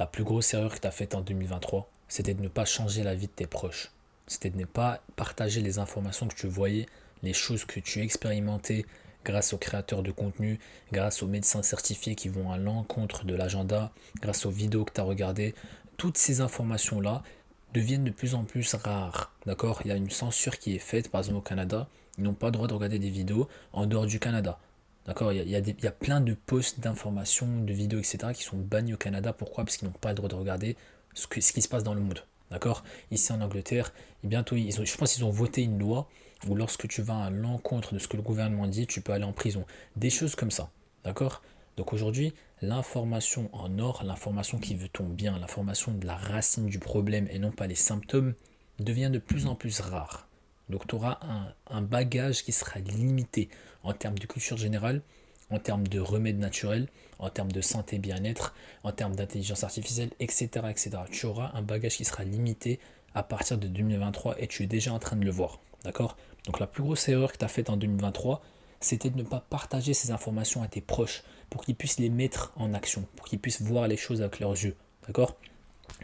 La plus grosse erreur que tu as faite en 2023, c'était de ne pas changer la vie de tes proches. C'était de ne pas partager les informations que tu voyais, les choses que tu expérimentais grâce aux créateurs de contenu, grâce aux médecins certifiés qui vont à l'encontre de l'agenda, grâce aux vidéos que tu as regardées. Toutes ces informations-là deviennent de plus en plus rares. D'accord? Il y a une censure qui est faite, par exemple au Canada. Ils n'ont pas le droit de regarder des vidéos en dehors du Canada. D'accord, il y a plein de posts d'informations, de vidéos, etc. qui sont bannis au Canada. Pourquoi? Parce qu'ils n'ont pas le droit de regarder ce qui se passe dans le monde. D'accord? Ici en Angleterre, et bientôt, je pense qu'ils ont voté une loi où lorsque tu vas à l'encontre de ce que le gouvernement dit, tu peux aller en prison. Des choses comme ça. D'accord? Donc aujourd'hui, l'information en or, l'information qui veut ton bien, l'information de la racine du problème et non pas les symptômes, devient de plus en plus rare. Donc tu auras un bagage qui sera limité en termes de culture générale, en termes de remèdes naturels, en termes de santé bien-être, en termes d'intelligence artificielle, etc., etc. Tu auras un bagage qui sera limité à partir de 2023 et tu es déjà en train de le voir. D'accord? Donc la plus grosse erreur que tu as faite en 2023, c'était de ne pas partager ces informations à tes proches pour qu'ils puissent les mettre en action, pour qu'ils puissent voir les choses avec leurs yeux. D'accord?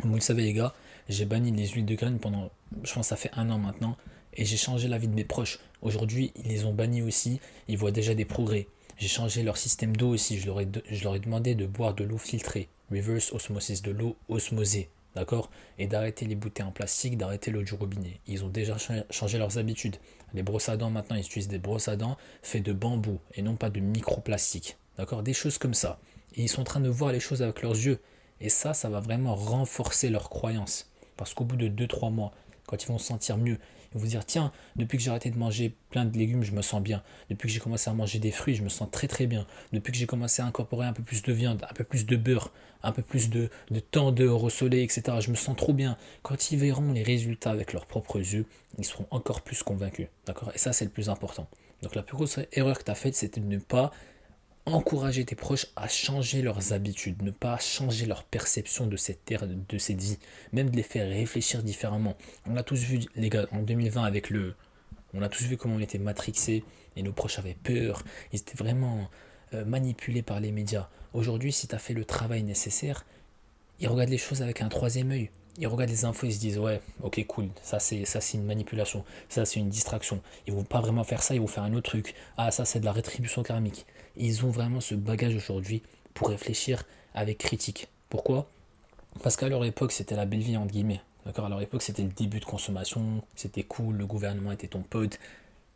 Comme vous le savez les gars, j'ai banni les huiles de graines pendant, je pense que ça fait un an maintenant, et j'ai changé la vie de mes proches. Aujourd'hui, ils les ont bannis aussi, ils voient déjà des progrès. J'ai changé leur système d'eau aussi, je leur ai demandé de boire de l'eau filtrée, reverse osmosis, de l'eau osmosée, d'accord? Et d'arrêter les bouteilles en plastique, d'arrêter l'eau du robinet. Ils ont déjà changé leurs habitudes. Les brosses à dents, maintenant, ils utilisent des brosses à dents faites de bambou et non pas de microplastique, d'accord? Des choses comme ça. Et ils sont en train de voir les choses avec leurs yeux. Et ça va vraiment renforcer leur croyance. Parce qu'au bout de 2 3 mois, quand ils vont se sentir mieux, ils vont se dire, tiens, depuis que j'ai arrêté de manger plein de légumes, je me sens bien. Depuis que j'ai commencé à manger des fruits, je me sens très très bien. Depuis que j'ai commencé à incorporer un peu plus de viande, un peu plus de beurre, un peu plus de temps dehors au soleil, etc., je me sens trop bien. Quand ils verront les résultats avec leurs propres yeux, ils seront encore plus convaincus. D'accord? Et ça, c'est le plus important. Donc la plus grosse erreur que tu as faite, c'était de ne pas encourager tes proches à changer leurs habitudes, ne pas changer leur perception de cette terre, de cette vie, même de les faire réfléchir différemment. On a tous vu, les gars, en 2020 avec on a tous vu comment on était matrixés et nos proches avaient peur, ils étaient vraiment manipulés par les médias. Aujourd'hui, si tu as fait le travail nécessaire, ils regardent les choses avec un troisième œil. Ils regardent les infos, ils se disent ouais, ok cool, ça c'est une manipulation, ça c'est une distraction. Ils vont pas vraiment faire ça, ils vont faire un autre truc. Ah ça c'est de la rétribution karmique. Ils ont vraiment ce bagage aujourd'hui pour réfléchir avec critique. Pourquoi? Parce qu'à leur époque c'était la belle vie entre guillemets. D'accord? À leur époque c'était le début de consommation, c'était cool, le gouvernement était ton pote,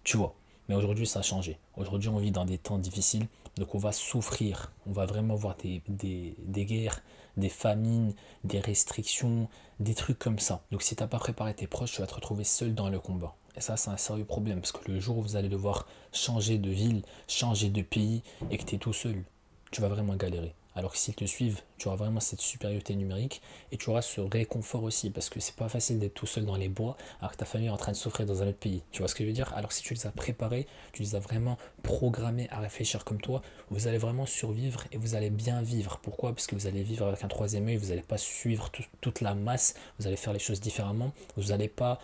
tu vois. Mais aujourd'hui, ça a changé. Aujourd'hui, on vit dans des temps difficiles, donc on va souffrir. On va vraiment voir des guerres, des famines, des restrictions, des trucs comme ça. Donc si tu n'as pas préparé tes proches, tu vas te retrouver seul dans le combat. Et ça, c'est un sérieux problème, parce que le jour où vous allez devoir changer de ville, changer de pays, et que tu es tout seul, tu vas vraiment galérer. Alors que s'ils te suivent, tu auras vraiment cette supériorité numérique et tu auras ce réconfort aussi parce que c'est pas facile d'être tout seul dans les bois alors que ta famille est en train de souffrir dans un autre pays. Tu vois ce que je veux dire? Alors si tu les as préparés, tu les as vraiment programmés à réfléchir comme toi, vous allez vraiment survivre et vous allez bien vivre. Pourquoi? Parce que vous allez vivre avec un troisième œil, vous n'allez pas suivre toute la masse, vous allez faire les choses différemment, vous n'allez pas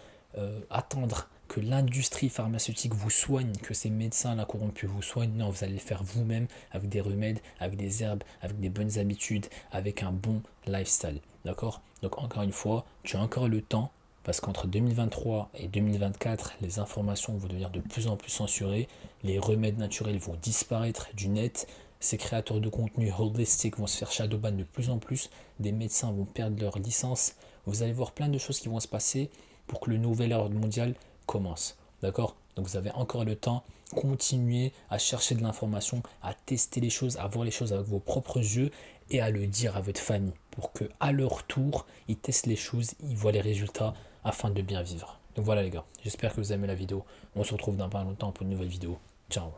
attendre que l'industrie pharmaceutique vous soigne, que ces médecins là corrompus vous soignent. Non, vous allez le faire vous-même avec des remèdes, avec des herbes, avec des bonnes habitudes, avec un bon lifestyle. D'accord? Donc encore une fois, tu as encore le temps parce qu'entre 2023 et 2024, les informations vont devenir de plus en plus censurées, les remèdes naturels vont disparaître du net, ces créateurs de contenu holistic vont se faire shadowban de plus en plus, des médecins vont perdre leur licence, vous allez voir plein de choses qui vont se passer pour que le nouvel ordre mondial commence. D'accord? Donc vous avez encore le temps. Continuez à chercher de l'information, à tester les choses, à voir les choses avec vos propres yeux et à le dire à votre famille pour que à leur tour, ils testent les choses, ils voient les résultats afin de bien vivre. Donc voilà les gars, j'espère que vous avez aimé la vidéo. On se retrouve dans pas longtemps pour une nouvelle vidéo. Ciao.